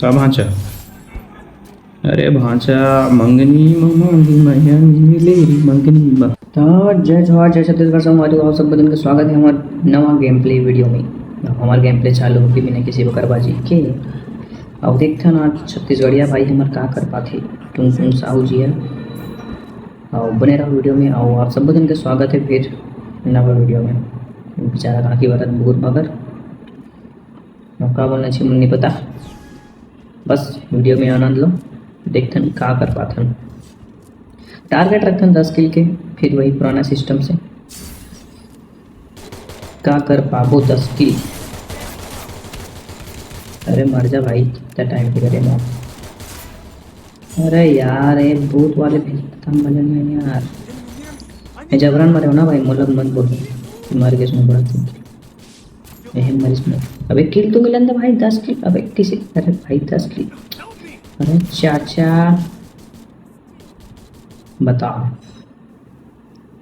का भांचा? अरे भांचा मंगनी मंगनी मयनी लेरी मंगनी। तो जय जवाहर जय छत्तीसगढ़ से हमारे आप सब बदन का स्वागत है हमारे नवा गेम प्ले वीडियो में। हमारा गेम प्ले चालू होगी बिना किसी बकरबाजी के। अब देखते हैं आज छत्तीसगढ़िया भाई हमारे का कर पाते तुम साहू जी है। और बने रहो वीडियो में। आओ आप सब बदन का स्वागत है फिर नवा वीडियो में। बेचारा कहाँ की बात बहुत मगर का बोलना चाहिए मुझे नहीं पता। बस वीडियो में आनंद लो। देखते हैं क्या कर पाते हैं। टारगेट रखते हैं 10 किल के। फिर वही पुराना सिस्टम से क्या कर पाबो 10 किल। अरे मर जा भाई कितना टाइम पे करे ना। अरे यार ये भूत वाले खत्म मजे में यार। मैं जबरन मरे हो ना भाई मतलब मत बोलो मर गए इसमें बड़ा मरीज में। अबे किल तो मिलन था भाई 10 किल। अबे किसी अरे भाई 10 किल। अरे चाचा बताओ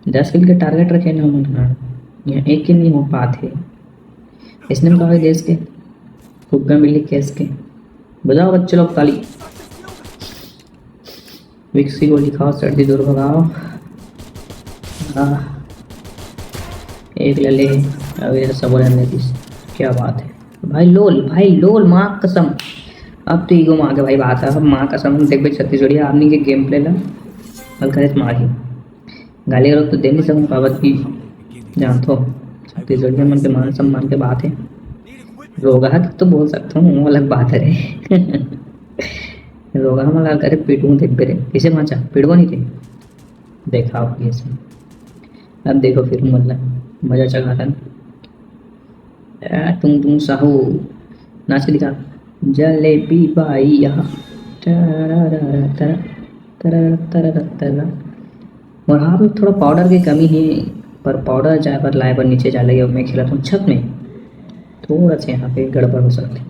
10 किल के टारगेट रखे ना उन्होंने यहाँ 1 किल नहीं हो पाते। इसने कहा देश के फुग्गा मिली केस के। बजाओ बच्चे लोग ताली। विक्सी को लिखाओ सर्दी दूर भगाओ। एक ले ले अभी सब रहने दी। क्या बात है भाई लोल माँ कसम। अब तो ईगो माँ के भाई बात है। अब माँ कसम देख भाई छत्तीसगढ़िया आदमी के गेम प्ले ला हल्का मार ही गाली गलौज तो दे नहीं सकूँ पावत की जानते हो। छत्तीसगढ़िया मन के मान सम्मान के बात है। रोगा तो बोल सकता हूँ वो अलग बात है रे। रोगा हम लगा करे पीटूँ देख बेरे किसे माचा पीटवा नहीं थे देखा आप कैसे। अब देखो फिर मतलब मजा चला था तुम साहू नाच दिखा जलेबी बाई यहाँ और हाँ में थोड़ा पाउडर की कमी है पर पाउडर जाए पर लाए पर नीचे जा लगे। मैं खिलाता हूँ छत में थोड़ा सा यहाँ पे गड़बड़ हो सकती।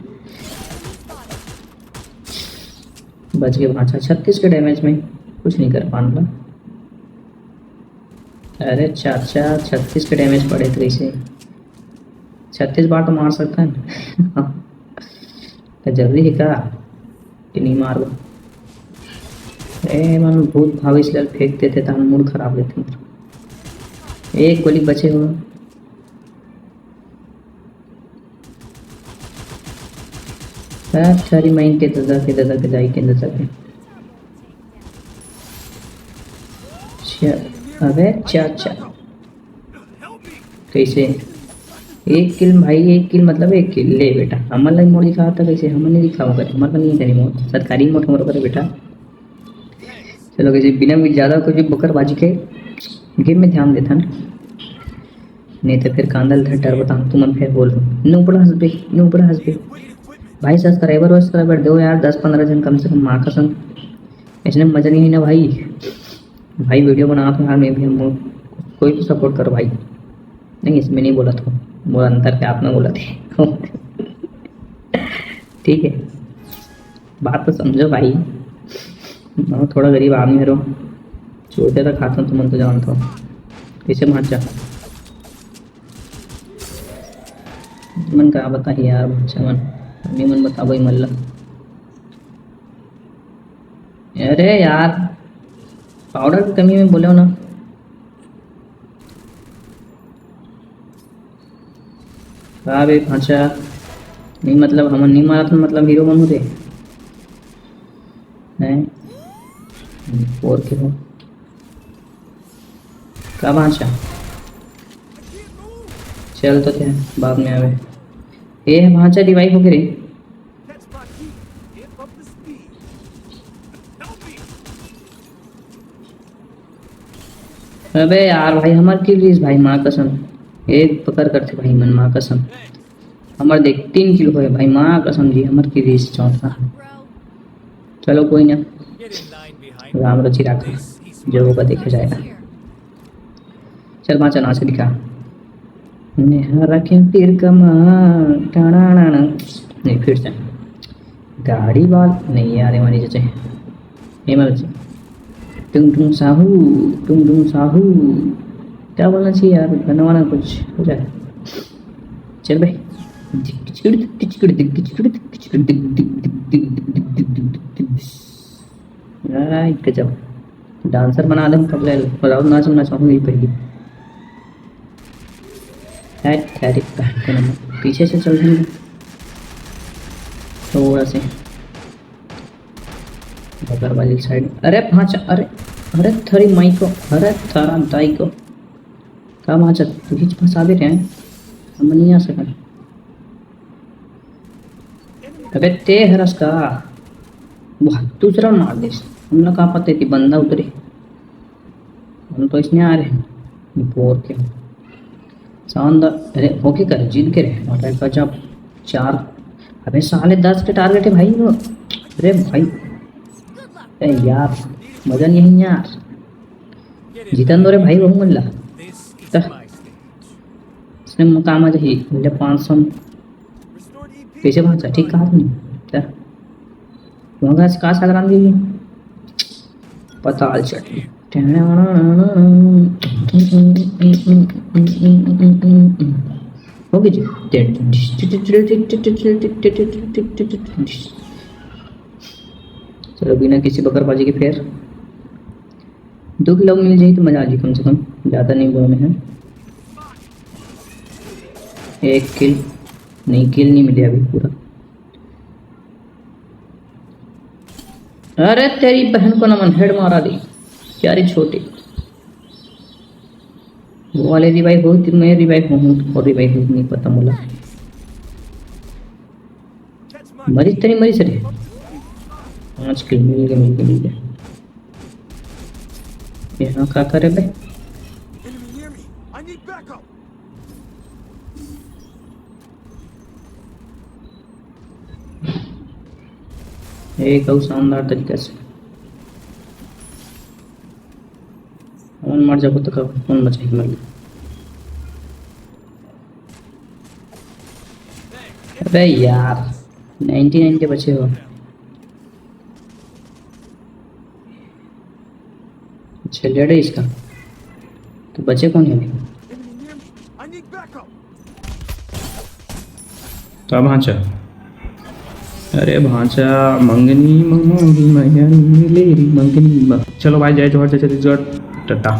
बच गए भाषा 36 के डैमेज में कुछ नहीं कर पाऊंगा। अरे चाचा 36 के डैमेज पड़े तो इसे 36 बार तो मार सकता है। तो जल्दी है क्या कि नहीं मारो। मन भूत भाव इसलिए फेंक देते तो हम मूड खराब लेते। एक गोली बचे हो सारी माइन के दादा के दाई के दादा के। अबे चाचा कैसे 1 किल भाई 1 किल मतलब 1 किल ले बेटा। हमारे लाइन मोड़ दिखा था कैसे हमें नहीं दिखाओ करे हमारे नहीं करी मोड़ सरकारी मोड़ हमारे करे बेटा। चलो कैसे बिना भी ज़्यादा कुछ बकरबाजी के गेम में ध्यान देता ना नहीं तो फिर कांदल था डर बताऊँ तुम फिर बोल नो बड़ा हंसबे भाई सब्सक्राइबर दो यार 10-15 जन कम से कम माँ कसम। इसने मजा नहीं ना भाई वीडियो बना तो यार मैं भी हम कोई भी सपोर्ट करो भाई। नहीं इसमें नहीं बोला था वो अंतर पे आपने बोला थे। ठीक है बात तो समझो भाई। मैं थोड़ा गरीब आदमी रो छोटे तक खाता हूँ तुम तो जानता हूँ कैसे माचा मन का बता यार बच्चा मन बता भाई मल्ला। अरे यार पाउडर की कमी में बोले हो ना। हाँ भाई भाषा नहीं मतलब हम नहीं मारा था मतलब हीरो बनू थे हैं 4 के हो क्या भाषा चल तो थे बाद में आवे ये भाषा रिवाइव हो गई। अबे यार भाई हमार किल रही भाई माँ कसम एक पकड़ करते भाई मन माँ कसम हमार देख 3 किलो है भाई माँ कसम जी हमार की रीस चौथा। चलो कोई ना राम रची रखा जो होगा देखा जाएगा। चल माँ चना से दिखा रखे फिर नहीं फिर से गाड़ी वाल नहीं यार हमारी जैसे टुंग साहू क्या बोलना चाहिए यार बनवाना कुछ हो जाए। चल भाई गजब डांसर बना दे कबले राउंड नाचना चाहूँगी पहले है ठहरी पीछे से चल रही थोड़ा से बगर वाली साइड। अरे भांचा अरे अरे थरी माई को अरे थारा दाई को का भांचा तू ही फंसा भी रहे हैं हम नहीं आ सका। अबे ते हरस का दूसरा मार दे हमने कहा पता थी बंदा उतरे हम तो इसमें आ रहे हैं बोर के शानदार। अरे होके कर जीत के रहे और गजब 4। अबे साले 10 के टारगेट है भाई वो। अरे भाई अरे यार मजा नहीं यार जीतन दो रे भाई बहु मल्ला इसने मुकाम आज ही मुझे 500 पैसे पहुंचा ठीक कहा नहीं क्या वहाँ का सागरान दी पताल चटनी होगी जी। चलो बिना किसी बकरबाजी के फिर 2 किलो मिल जाए तो मजा आ जाए कम से कम ज़्यादा नहीं बोलने हैं। 1 किल नहीं मिले अभी पूरा। अरे तेरी बहन को नमन हेड मारा दी यारी छोटी वो वाले रिवाइव हो मैं रिवाइव हूँ और रिवाइव नहीं पता मुला मरी तेरी मरी सरे 5 किल मिल गए यहाँ क्या करे भाई। एक शानदार तरीके से कौन मर जाओ तो कौन बचेगी मर। अबे यार 99 के बचे हो। अच्छा लेडे इसका तो बचे कौन है अभी तो भांचा। अरे भांचा मंगनी मांगी मैया नीलेरी मंगनी। चलो भाई जय जोहर जय छत्तीसगढ़ टाटा।